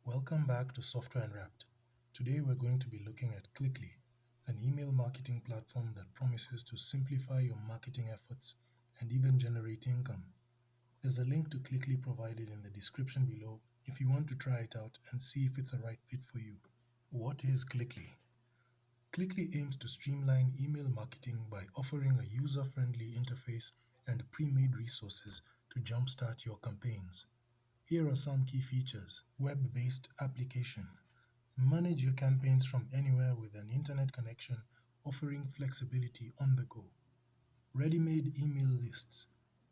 Welcome back to Software Unwrapped. Today we're going to be looking at Cliqly, an email marketing platform that promises to simplify your marketing efforts and even generate income. There's a link to Cliqly provided in the description below if you want to try it out and see if it's a right fit for you. What is Cliqly? Cliqly aims to streamline email marketing by offering a user-friendly interface and pre-made resources to jumpstart your campaigns. Here are some key features. Web-based application. Manage your campaigns from anywhere with an internet connection, offering flexibility on the go. Ready-made email lists.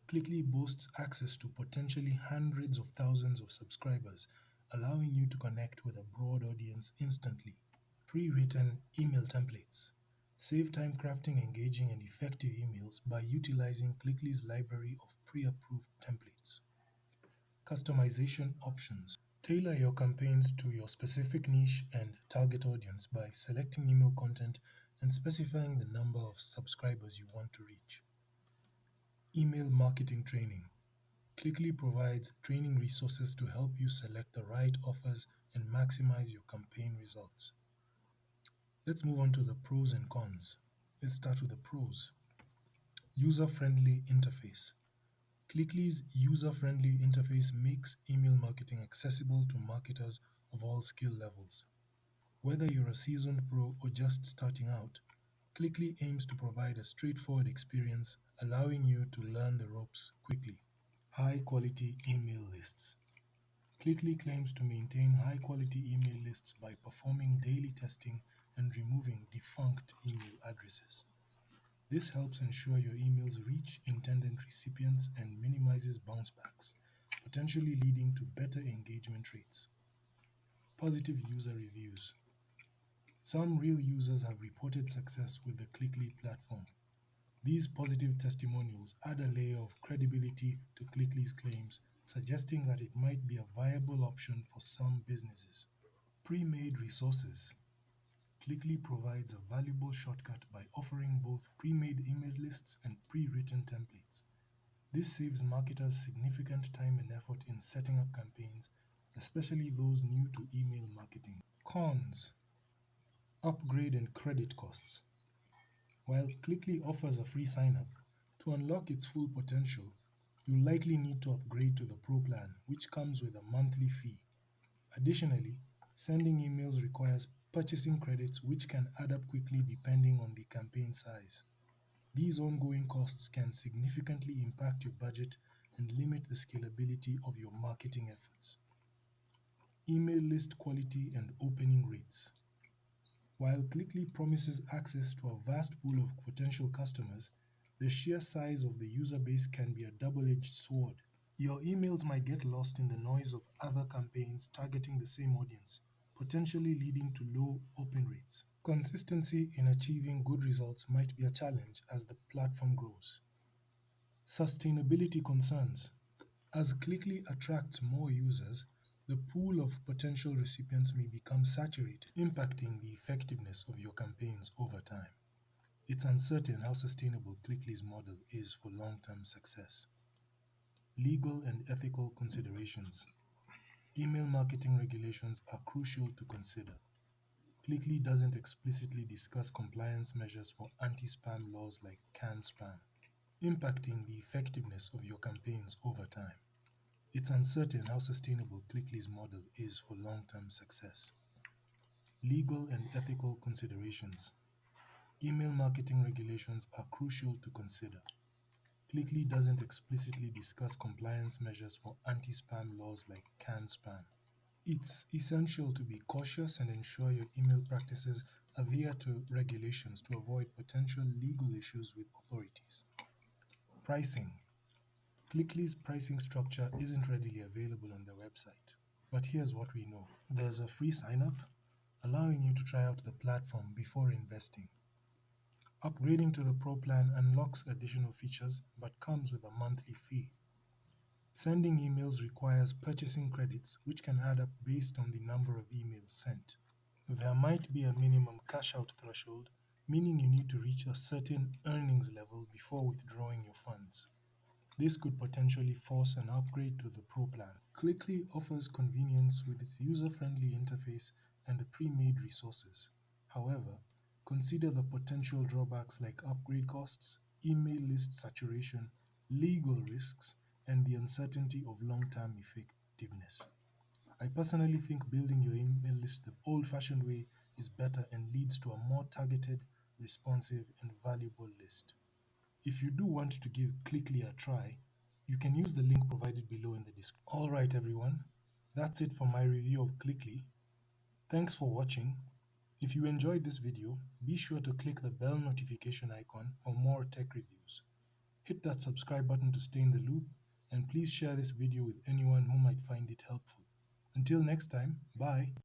Cliqly boasts access to potentially hundreds of thousands of subscribers, allowing you to connect with a broad audience instantly. Pre-written email templates. Save time crafting engaging and effective emails by utilizing Cliqly's library of pre-approved templates. Customization options. Tailor your campaigns to your specific niche and target audience by selecting email content and specifying the number of subscribers you want to reach. Email marketing training. Cliqly provides training resources to help you select the right offers and maximize your campaign results. Let's move on to the pros and cons. Let's start with the pros. User-friendly interface. Cliqly's user-friendly interface makes email marketing accessible to marketers of all skill levels. Whether you're a seasoned pro or just starting out, Cliqly aims to provide a straightforward experience, allowing you to learn the ropes quickly. High-quality email lists. Cliqly claims to maintain high-quality email lists by performing daily testing and removing defunct email addresses. This helps ensure your emails reach intended recipients and minimizes bounce backs, potentially leading to better engagement rates. Positive user reviews. Some real users have reported success with the Cliqly platform. These positive testimonials add a layer of credibility to Cliqly's claims, suggesting that it might be a viable option for some businesses. Pre-made resources. Cliqly provides a valuable shortcut by offering both pre-made email lists and pre-written templates. This saves marketers significant time and effort in setting up campaigns, especially those new to email marketing. Cons. Upgrade and credit costs. While Cliqly offers a free sign-up, to unlock its full potential, you'll likely need to upgrade to the Pro plan, which comes with a monthly fee. Additionally, sending emails requires purchasing credits, which can add up quickly depending on the campaign size. These ongoing costs can significantly impact your budget and limit the scalability of your marketing efforts. Email list quality and opening rates. While Cliqly promises access to a vast pool of potential customers, the sheer size of the user base can be a double-edged sword. Your emails might get lost in the noise of other campaigns targeting the same audience, potentially leading to low open rates. Consistency in achieving good results might be a challenge as the platform grows. Sustainability concerns. As Cliqly attracts more users, the pool of potential recipients may become saturated, impacting the effectiveness of your campaigns over time. It's uncertain how sustainable Cliqly's model is for long-term success. Legal and ethical considerations. Email marketing regulations are crucial to consider. Cliqly doesn't explicitly discuss compliance measures for anti-spam laws like canned spam, impacting the effectiveness of your campaigns over time. It's uncertain how sustainable Cliqly's model is for long-term success. Legal and ethical considerations. Email marketing regulations are crucial to consider. Cliqly doesn't explicitly discuss compliance measures for anti-spam laws like canned spam. It's essential to be cautious and ensure your email practices adhere to regulations to avoid potential legal issues with authorities. Pricing. Cliqly's pricing structure isn't readily available on their website, but here's what we know. There's a free sign-up, allowing you to try out the platform before investing. Upgrading to the Pro plan unlocks additional features but comes with a monthly fee. Sending emails requires purchasing credits, which can add up based on the number of emails sent. There might be a minimum cash-out threshold, meaning you need to reach a certain earnings level before withdrawing your funds. This could potentially force an upgrade to the Pro plan. Cliqly offers convenience with its user-friendly interface and pre-made resources. However, consider the potential drawbacks like upgrade costs, email list saturation, legal risks, and the uncertainty of long-term effectiveness. I personally think building your email list the old-fashioned way is better and leads to a more targeted, responsive, and valuable list. If you do want to give Clickly a try, you can use the link provided below in the description. Alright everyone, that's it for my review of Clickly. Thanks for watching. If you enjoyed this video, be sure to click the bell notification icon for more tech reviews. Hit that subscribe button to stay in the loop, and please share this video with anyone who might find it helpful. Until next time, bye.